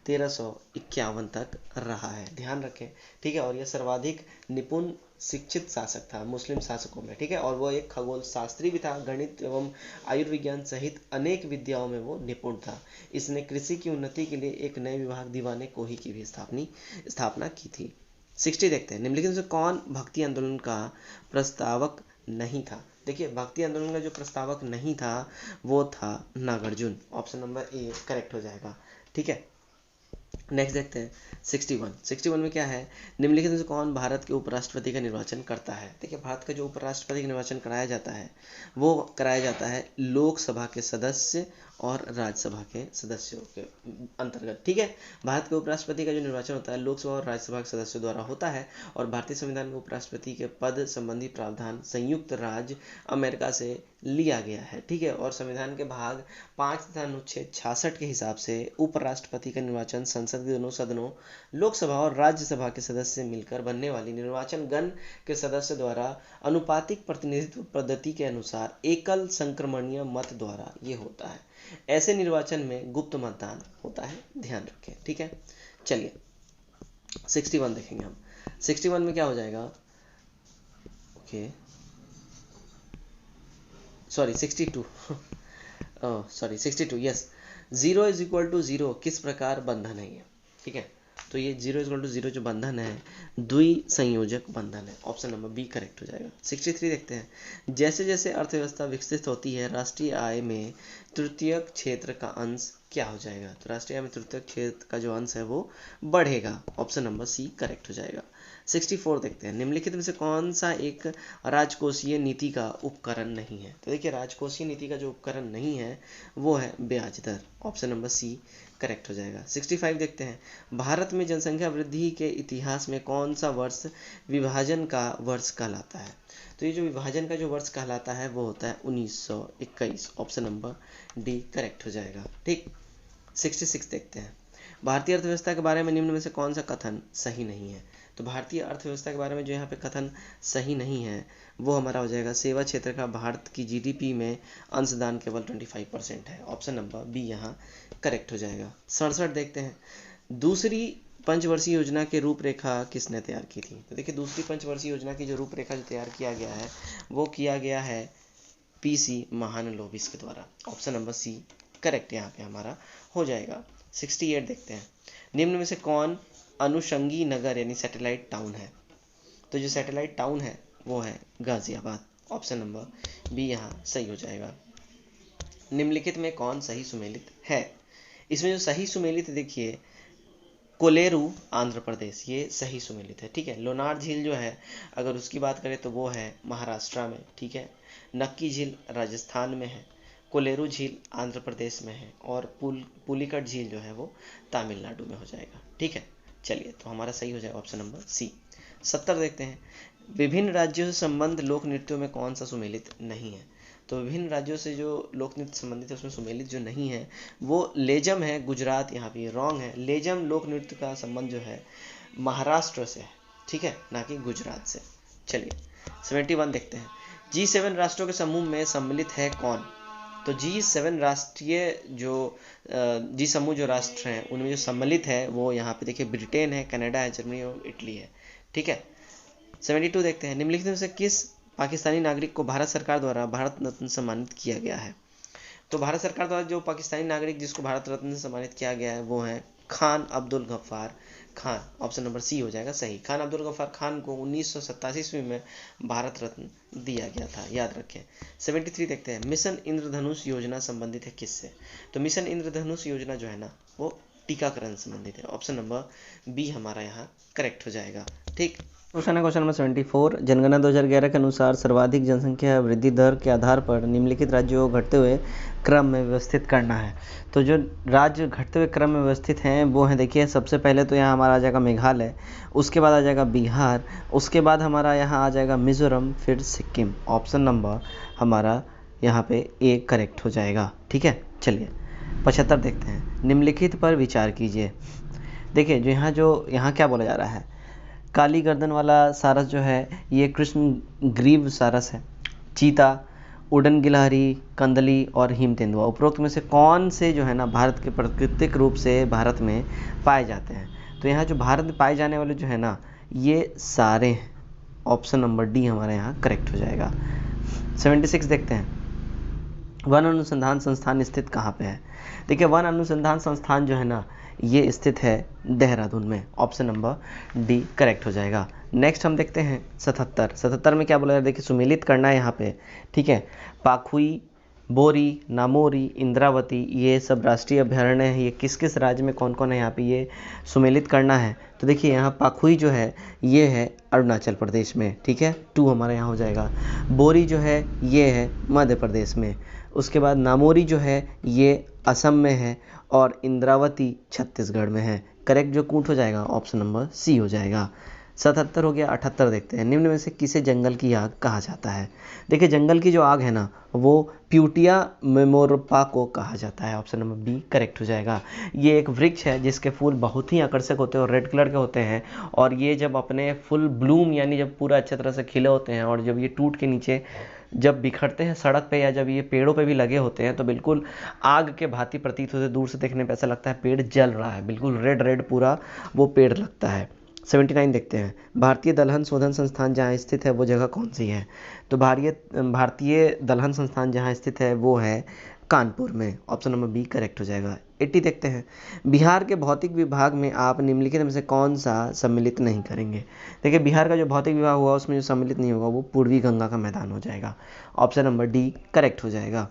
1351 तक रहा है, ध्यान रखें। ठीक है, और यह सर्वाधिक निपुण शिक्षित शासक था मुस्लिम शासकों में। ठीक है, और वो एक खगोल शास्त्री भी था, गणित एवं आयुर्विज्ञान सहित अनेक विद्याओं में वो निपुण था। इसने कृषि की उन्नति के लिए एक नए विभाग दीवाने कोही की भी स्थापना की थी। 60 देखते हैं। निम्नलिखित में से कौन भक्ति आंदोलन का प्रस्तावक नहीं था। देखिए भक्ति आंदोलन का जो प्रस्तावक नहीं था वो था Nagarjuna. Option number A correct हो जाएगा। ठीक है, नेक्स्ट देखते हैं 61 में क्या है। निम्नलिखित में से कौन भारत के उपराष्ट्रपति का निर्वाचन करता है। देखिए भारत का जो उपराष्ट्रपति का निर्वाचन कराया जाता है वो कराया जाता है लोकसभा के सदस्य और राज्यसभा के सदस्यों के अंतर्गत। ठीक है, भारत के उपराष्ट्रपति का जो निर्वाचन होता है लोकसभा और राज्यसभा के सदस्यों द्वारा होता है। और भारतीय संविधान में उपराष्ट्रपति के पद संबंधी प्रावधान संयुक्त राज्य अमेरिका से लिया गया है। ठीक है, और संविधान के भाग 5 तथा अनुच्छेद 66 के हिसाब से उपराष्ट्रपति का निर्वाचन संसद के दोनों सदनों लोकसभा और राज्यसभा के सदस्य मिलकर बनने वाली निर्वाचन गण के सदस्य द्वारा अनुपातिक प्रतिनिधित्व पद्धति के अनुसार एकल संक्रमणीय मत द्वारा ये होता है। ऐसे निर्वाचन में गुप्त मतदान होता है, ध्यान रखें। ठीक है, चलिए 61 देखेंगे हम। 61 में क्या हो जाएगा, okay sorry 62 sorry 62 yes. 0 is equal to 0 किस प्रकार बंधन है ये। ठीक है, तो ये 0 इज इक्वल टू 0 जो बंधन है द्विसंयोजक बंधन है। ऑप्शन नंबर बी करेक्ट हो जाएगा। 63 देखते हैं। जैसे जैसे अर्थव्यवस्था विकसित होती है राष्ट्रीय आय में तृतीयक क्षेत्र का अंश क्या हो जाएगा। तो राष्ट्रीय आय में तृतीयक क्षेत्र का जो अंश है वो बढ़ेगा। ऑप्शन नंबर सी करेक्ट हो जाएगा। 64 देखते हैं। निम्नलिखित में से कौन सा एक राजकोषीय नीति का उपकरण नहीं है। तो देखिए राजकोषीय नीति का जो उपकरण नहीं है वो है ब्याज दर। ऑप्शन नंबर सी करेक्ट हो जाएगा। 65 देखते हैं। भारत में जनसंख्या वृद्धि के इतिहास में कौन सा वर्ष विभाजन का वर्ष कहलाता है। तो ये जो विभाजन का जो वर्ष कहलाता है वो होता है 1921। ऑप्शन नंबर डी करेक्ट हो जाएगा। ठीक, 66 देखते हैं। भारतीय अर्थव्यवस्था के बारे में निम्न में से कौन सा कथन सही नहीं है। तो भारतीय अर्थव्यवस्था के बारे में जो यहाँ पे कथन सही नहीं है वो हमारा हो जाएगा सेवा क्षेत्र का भारत की जीडीपी में अंशदान केवल 25% है। ऑप्शन नंबर बी यहाँ करेक्ट हो जाएगा। 67 देखते हैं। दूसरी पंचवर्षीय योजना की रूपरेखा किसने तैयार की थी। तो देखिए दूसरी पंचवर्षीय योजना की जो रूपरेखा जो तैयार किया गया है वो किया गया है पीसी महानलोबिस के द्वारा। ऑप्शन नंबर सी करेक्ट यहाँ पे हमारा हो जाएगा। 68 देखते हैं। निम्न में से कौन अनुषंगी नगर यानी सैटेलाइट टाउन है? तो जो सैटेलाइट टाउन है वो है गाजियाबाद। ऑप्शन नंबर बी यहाँ सही हो जाएगा। निम्नलिखित में कौन सही सुमेलित है? इसमें जो सही सुमेलित देखिए, कोलेरू आंध्र प्रदेश, ये सही सुमेलित है। ठीक है। लोनार झील जो है अगर उसकी बात करें तो वो है महाराष्ट्र में। ठीक है। नक्की झील राजस्थान में है, कोलेरू झील आंध्र प्रदेश में है और पुलिकट झील जो है वो तमिलनाडु में हो जाएगा। ठीक है। चलिए, तो हमारा सही हो जाएगा ऑप्शन नंबर सी। 70 देखते हैं। विभिन्न राज्यों से संबंध लोक नृत्यों में कौन सा सुमेलित नहीं है? तो विभिन्न राज्यों से जो लोक नृत्य संबंधित है उसमें सुमेलित जो नहीं है वो लेजम है, गुजरात। यहाँ पे रॉन्ग है। लेजम लोक नृत्य का संबंध जो है महाराष्ट्र से है। ठीक है, ना कि गुजरात से। चलिए 71 देखते हैं। G7 राष्ट्रों के समूह में सम्मिलित है कौन? तो G7 राष्ट्रीय जो जी समूह जो राष्ट्र हैं उनमें जो सम्मिलित है वो यहाँ पे देखिए ब्रिटेन है, कनाडा है, जर्मनी और इटली है। ठीक है। 72 देखते हैं। निम्नलिखित में से किस पाकिस्तानी नागरिक को भारत सरकार द्वारा भारत रत्न सम्मानित किया गया है? तो भारत सरकार द्वारा जो पाकिस्तानी नागरिक जिसको भारत रत्न से सम्मानित किया गया है वो है Khan Abdul Ghaffar Khan. Option number C हो जाएगा सही। खान अब्दुल गफ्फार खान को 1987 ईस्वी में भारत रत्न दिया गया था, याद रखें। 73 देखते हैं। मिशन इंद्रधनुष योजना संबंधित है किससे? तो मिशन इंद्रधनुष योजना जो है ना वो टीकाकरण संबंधित है। ऑप्शन नंबर बी हमारा यहाँ करेक्ट हो जाएगा। ठीक। Question number 74। जनगणना 2011 के अनुसार सर्वाधिक जनसंख्या वृद्धि दर के आधार पर निम्नलिखित राज्यों को घटते हुए क्रम में व्यवस्थित करना है। तो जो राज्य घटते हुए क्रम में व्यवस्थित हैं वो हैं, देखिए सबसे पहले तो यहाँ हमारा आ जाएगा मेघालय, उसके बाद आ जाएगा बिहार, उसके बाद हमारा यहाँ आ जाएगा मिजोरम, फिर सिक्किम। ऑप्शन नंबर हमारा यहाँ पे ए करेक्ट हो जाएगा। ठीक है। चलिए 75 देखते हैं। निम्नलिखित पर विचार कीजिए। देखिए जो यहाँ क्या बोला जा रहा है, काली गर्दन वाला सारस जो है ये कृष्ण ग्रीव सारस है। चीता, उड़न गिलहरी, कंदली और हिम तेंदुआ उपरोक्त में से कौन से जो है ना भारत के प्राकृतिक रूप से भारत में पाए जाते हैं? तो यहाँ जो भारत में पाए जाने वाले जो है ना ये सारे हैं। ऑप्शन नंबर डी हमारे यहाँ करेक्ट हो जाएगा। 76 देखते हैं। वन अनुसंधान संस्थान स्थित कहाँ पे है? देखिए वन अनुसंधान संस्थान जो है ना ये स्थित है देहरादून में। ऑप्शन नंबर डी करेक्ट हो जाएगा। नेक्स्ट हम देखते हैं 77 में क्या बोला है, देखिए सुमेलित करना है यहाँ पे। ठीक है। पाखुई, बोरी, नामोरी, इंद्रावती ये सब राष्ट्रीय अभयारण्य है। ये किस किस राज्य में कौन कौन है यहाँ पे ये सुमेलित करना है? तो देखिए यहाँ पाखुई जो है ये है अरुणाचल प्रदेश में। ठीक है, 2 हमारे यहाँ हो जाएगा। बोरी जो है ये है मध्य प्रदेश में। उसके बाद नामोरी जो है ये असम में है और इंद्रावती छत्तीसगढ़ में है। करेक्ट जो कूट हो जाएगा ऑप्शन नंबर सी हो जाएगा। 77 हो गया। 78 देखते हैं। निम्न में से किसे जंगल की आग कहा जाता है? देखिए जंगल की जो आग है ना वो प्यूटिया मेमोरोपा को कहा जाता है। ऑप्शन नंबर बी करेक्ट हो जाएगा। ये एक वृक्ष है जिसके फूल बहुत ही आकर्षक होते हैं और रेड कलर के होते हैं और ये जब अपने फुल ब्लूम यानी जब पूरा अच्छे तरह से खिले होते हैं और जब ये टूट के नीचे जब बिखरते हैं सड़क पे या जब ये पेड़ों पे भी लगे होते हैं तो बिल्कुल आग के भांति प्रतीत होते हैं। दूर से देखने पे ऐसा लगता है पेड़ जल रहा है, बिल्कुल रेड रेड पूरा वो पेड़ लगता है। 79 देखते हैं। भारतीय दलहन शोधन संस्थान जहाँ स्थित है वो जगह कौन सी है? तो भारतीय दलहन संस्थान जहाँ स्थित है वो है कानपुर में। ऑप्शन नंबर बी करेक्ट हो जाएगा। 80 देखते हैं। बिहार के भौतिक विभाग में आप निम्नलिखित में से कौन सा सम्मिलित नहीं करेंगे? देखिए बिहार का जो भौतिक विभाग हुआ उसमें जो सम्मिलित नहीं होगा वो पूर्वी गंगा का मैदान हो जाएगा। ऑप्शन नंबर डी करेक्ट हो जाएगा।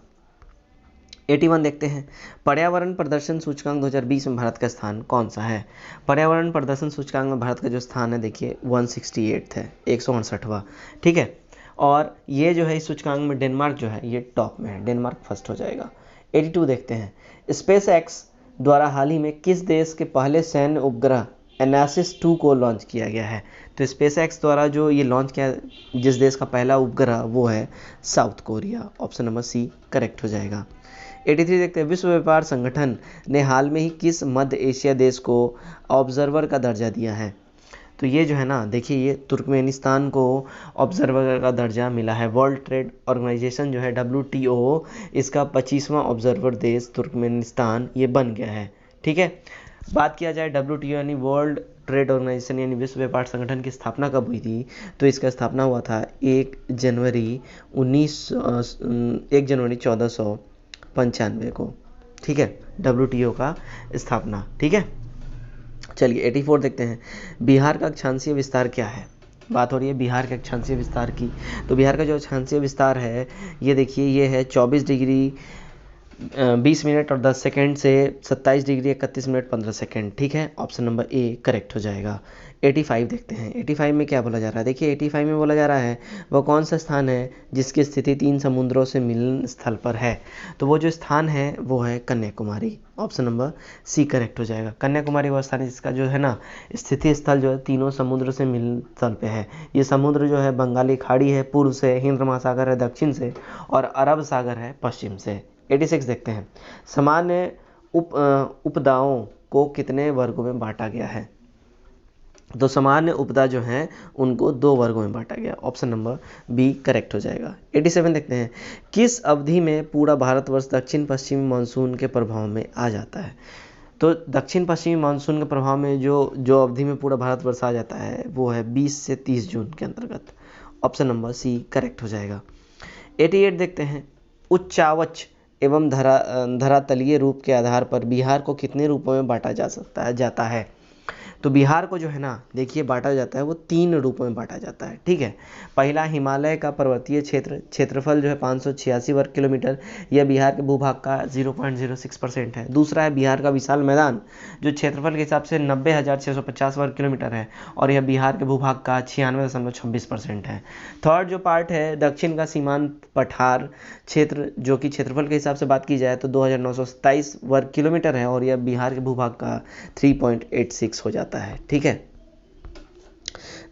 81 देखते हैं। पर्यावरण प्रदर्शन सूचकांक 2020 में भारत का स्थान कौन सा है? पर्यावरण प्रदर्शन सूचकांक में भारत का जो स्थान है देखिए 168 है, 168वां। ठीक है। और ये जो है इस सूचकांक में डेनमार्क जो है ये टॉप में है, डेनमार्क फर्स्ट हो जाएगा। 82 देखते हैं। स्पेस एक्स द्वारा हाल ही में किस देश के पहले सैन्य उपग्रह एनासिस 2 को लॉन्च किया गया है? तो स्पेस एक्स द्वारा जो ये लॉन्च किया जिस देश का पहला उपग्रह वो है South Korea. Option number C correct हो जाएगा। 83 देखते हैं। विश्व व्यापार संगठन ने हाल में ही किस मध्य एशिया देश को ऑब्जर्वर का दर्जा दिया है? तो ये जो है ना देखिए ये तुर्कमेनिस्तान को ऑब्जर्वर का दर्जा मिला है। वर्ल्ड ट्रेड ऑर्गेनाइजेशन जो है WTO इसका 25वां ऑब्जर्वर देश तुर्कमेनिस्तान ये बन गया है। ठीक है। बात किया जाए WTO यानी वर्ल्ड ट्रेड ऑर्गेनाइजेशन यानी विश्व व्यापार संगठन की स्थापना कब हुई थी? तो इसका स्थापना हुआ था 1 जनवरी 1495 को। ठीक है, WTO का स्थापना। ठीक है। चलिए 84 देखते हैं, बिहार का अक्षांशीय विस्तार क्या है। बात हो रही है बिहार के अक्षांशीय विस्तार की। तो बिहार का जो अक्षांशीय विस्तार है ये देखिए, ये है 24 डिग्री 20 मिनट और 10 सेकेंड से 27 डिग्री 31 मिनट 15 सेकेंड। ठीक है, ऑप्शन नंबर ए करेक्ट हो जाएगा। 85 देखते हैं, 85 में क्या बोला जा रहा है। देखिए 85 में बोला जा रहा है वह कौन सा स्थान है जिसकी स्थिति 3 समुद्रों से मिलन स्थल पर है। तो वो जो स्थान है वो है Kanyakumari. Option number C correct हो जाएगा। कन्याकुमारी वो स्थान है जिसका जो है ना स्थिति स्थल जो है तीनों समुद्र से मिलन स्थल पे है। ये समुद्र जो है बंगाली खाड़ी है पूर्व से, हिंद महासागर है दक्षिण से, और अरब सागर है पश्चिम से। 86 देखते हैं, सामान्य उपदाओं को कितने वर्गों में बांटा गया है। तो सामान्य उपदा जो हैं उनको 2 वर्गों में बांटा गया। ऑप्शन नंबर बी करेक्ट हो जाएगा। 87 देखते हैं, किस अवधि में पूरा भारतवर्ष दक्षिण पश्चिमी मानसून के प्रभाव में आ जाता है। तो दक्षिण पश्चिमी मानसून के प्रभाव में जो अवधि में पूरा भारतवर्ष आ जाता है वो है 20 से 30 जून के अंतर्गत। ऑप्शन नंबर सी करेक्ट हो जाएगा। 88 देखते हैं, उच्चावच एवं धरातलीय रूप के आधार पर बिहार को कितने रूपों में बांटा जाता है। तो बिहार को जो है ना देखिए बांटा जाता है वो 3 रूपों में बांटा जाता है। ठीक है, पहला हिमालय का पर्वतीय क्षेत्रफल जो है 586 वर्ग किलोमीटर, यह बिहार के भूभाग का 0.06% है। दूसरा है बिहार का विशाल मैदान जो क्षेत्रफल के हिसाब से 90,650 वर्ग किलोमीटर है और यह बिहार के भूभाग का 96.26% है। थर्ड जो पार्ट है दक्षिण का सीमांत पठार क्षेत्र जो कि क्षेत्रफल के हिसाब से बात की जाए तो 2,927 वर्ग किलोमीटर है और यह बिहार के भूभाग का 3.86 हो जाता है। ठीक है,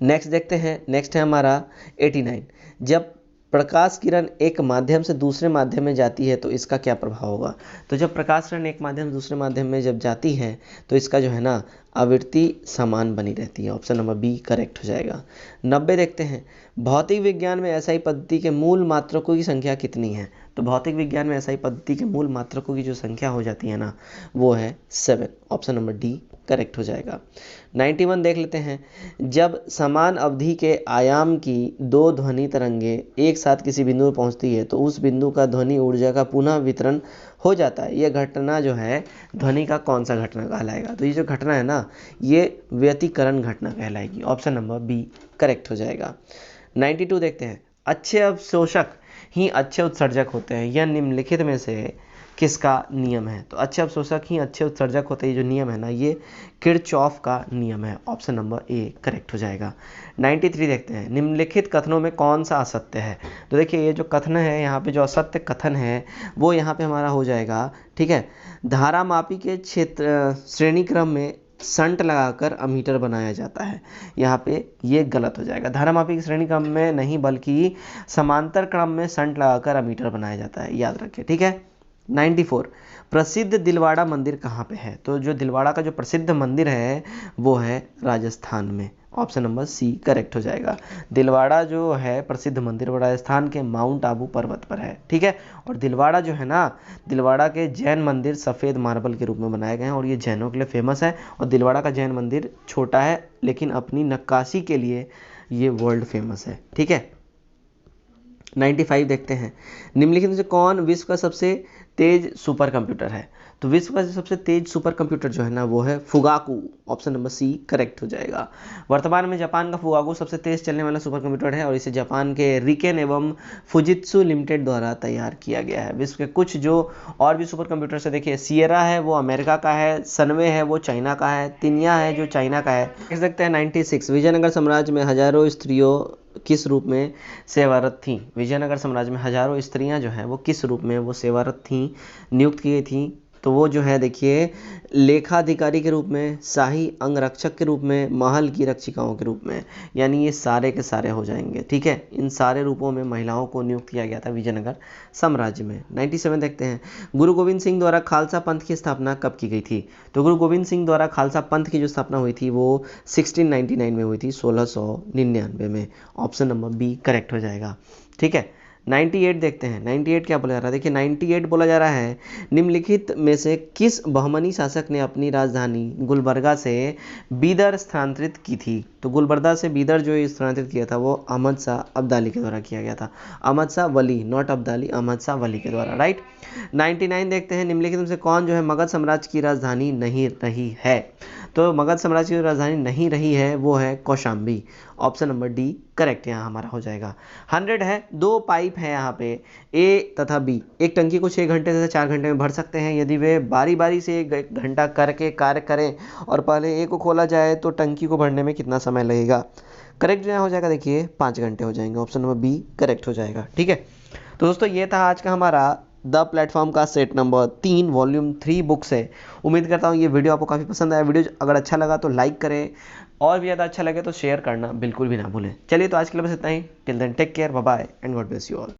नेक्स्ट देखते हैं। नेक्स्ट है हमारा 89, जब प्रकाश किरण एक माध्यम से दूसरे माध्यम में जाती है तो इसका क्या प्रभाव होगा। तो जब प्रकाश किरण एक माध्यम से दूसरे माध्यम में जब जाती है तो इसका जो है ना आवृत्ति समान बनी रहती है। ऑप्शन नंबर बी करेक्ट हो जाएगा। 90 देखते हैं, भौतिक विज्ञान में एसआई पद्धति के मूल मात्रकों की संख्या कितनी है। तो भौतिक विज्ञान में एसआई पद्धति के मूल मात्रकों की जो संख्या हो जाती है ना वो है 7। ऑप्शन नंबर डी करेक्ट हो जाएगा। 91 देख लेते हैं, जब समान अवधि के आयाम की 2 ध्वनि तरंगे एक साथ किसी बिंदु पर पहुंचती है तो उस बिंदु का ध्वनि ऊर्जा का पुनः वितरण हो जाता है। यह घटना जो है ध्वनि का कौन सा घटना कहलाएगा। तो ये जो घटना है ना ये व्यतिकरण घटना कहलाएगी। ऑप्शन नंबर बी करेक्ट हो जाएगा। 92 देखते हैं, अच्छे अवशोषक ही अच्छे उत्सर्जक होते हैं, यह निम्नलिखित में से किसका नियम है। तो अच्छे अवशोषक ही अच्छे उत्सर्जक होते हैं, जो नियम है ना ये किरचॉफ का नियम है। ऑप्शन नंबर ए करेक्ट हो जाएगा। 93 देखते हैं, निम्नलिखित कथनों में कौन सा असत्य है। तो देखिए ये जो कथन है यहाँ पे जो असत्य कथन है वो यहाँ पे हमारा हो जाएगा। ठीक है, धारामापी के क्षेत्र श्रेणी क्रम में संट लगाकर अमीटर बनाया जाता है, यहाँ पे ये गलत हो जाएगा। धारामापी की श्रेणी क्रम में नहीं बल्कि समांतर क्रम में संट लगाकर अमीटर बनाया जाता है, याद रखिए। ठीक है, 94 प्रसिद्ध दिलवाड़ा मंदिर कहाँ पे है। तो जो दिलवाड़ा का जो प्रसिद्ध मंदिर है वो है राजस्थान में। ऑप्शन नंबर सी करेक्ट हो जाएगा। दिलवाड़ा जो है प्रसिद्ध मंदिर वो राजस्थान के माउंट आबू पर्वत पर है। ठीक है, और दिलवाड़ा जो है ना दिलवाड़ा के जैन मंदिर सफ़ेद मार्बल के रूप में बनाए गए हैं और ये जैनों के लिए फेमस है। और दिलवाड़ा का जैन मंदिर छोटा है लेकिन अपनी नक्काशी के लिए ये वर्ल्ड फेमस है। ठीक है, 95 देखते हैं, निम्नलिखित में से कौन विश्व का सबसे तेज सुपर कंप्यूटर है। तो विश्व का सबसे तेज सुपर कंप्यूटर जो है ना वो है Fugaku. Option number C correct हो जाएगा। वर्तमान में जापान का फुगाकू सबसे तेज चलने वाला सुपर कंप्यूटर है और इसे जापान के रिकेन एवं फुजित्सु लिमिटेड द्वारा तैयार किया गया है। विश्व के कुछ जो और भी सुपर कंप्यूटर से देखिए, सियरा है वो अमेरिका का है, सनवे है वो चाइना का है, तिनिया है जो चाइना का है। देख सकते हैं 96 विजयनगर साम्राज्य में हजारों स्त्रियों किस रूप में सेवारत थीं। विजयनगर साम्राज्य में हजारों स्त्रियां जो हैं वो किस रूप में वो सेवारत थीं, नियुक्त की गई थीं। तो वो जो है देखिए लेखाधिकारी के रूप में, शाही अंगरक्षक के रूप में, महल की रक्षिकाओं के रूप में, यानी ये सारे के सारे हो जाएंगे। ठीक है, इन सारे रूपों में महिलाओं को नियुक्त किया गया था विजयनगर साम्राज्य में। 97 देखते हैं, गुरु गोविंद सिंह द्वारा खालसा पंथ की स्थापना कब की गई थी। तो गुरु गोविंद सिंह द्वारा खालसा पंथ की जो स्थापना हुई थी वो 1699 में हुई थी, 1699 में। ऑप्शन नंबर बी करेक्ट हो जाएगा। ठीक है, 98 देखते हैं, 98 क्या बोला जा रहा है। देखिए 98 बोला जा रहा है, निम्नलिखित में से किस बहमनी शासक ने अपनी राजधानी गुलबर्गा से बीदर स्थानांतरित की थी। तो गुलबर्गा से बीदर जो स्थानांतरित किया था वो अहमद शाह अब्दाली के द्वारा किया गया था। अहमद शाह वली, नॉट अब्दाली, अहमद शाह वली के द्वारा, राइट। 99 देखते हैं, निम्नलिखित में से कौन जो है मगध साम्राज्य की राजधानी नहीं रही है। तो मगध साम्राज्य की राजधानी नहीं रही है वो है Kaushambi. Option number D correct यहाँ हमारा हो जाएगा। 100 है, 2 पाइप है यहाँ पे ए तथा बी। एक टंकी को 6 घंटे से 4 घंटे में भर सकते हैं। यदि वे बारी बारी से 1 घंटा करके कार्य करें और पहले ए को खोला जाए तो टंकी को भरने में कितना समय लगेगा? करेक्ट जो यहाँ हो जाएगा देखिए 5 घंटे हो जाएंगे। ऑप्शन नंबर बी करेक्ट हो जाएगा। ठीक है, तो दोस्तों ये था आज का हमारा द प्लेटफॉर्म का सेट नंबर 3 वॉल्यूम 3 बुक्स है। उम्मीद करता हूँ ये वीडियो आपको काफ़ी पसंद आया। वीडियो अगर अच्छा लगा तो लाइक करें और भी ज़्यादा अच्छा लगे तो शेयर करना बिल्कुल भी ना भूलें। चलिए तो आज के लिए बस इतना ही। Till then take care, bye bye and God bless you all.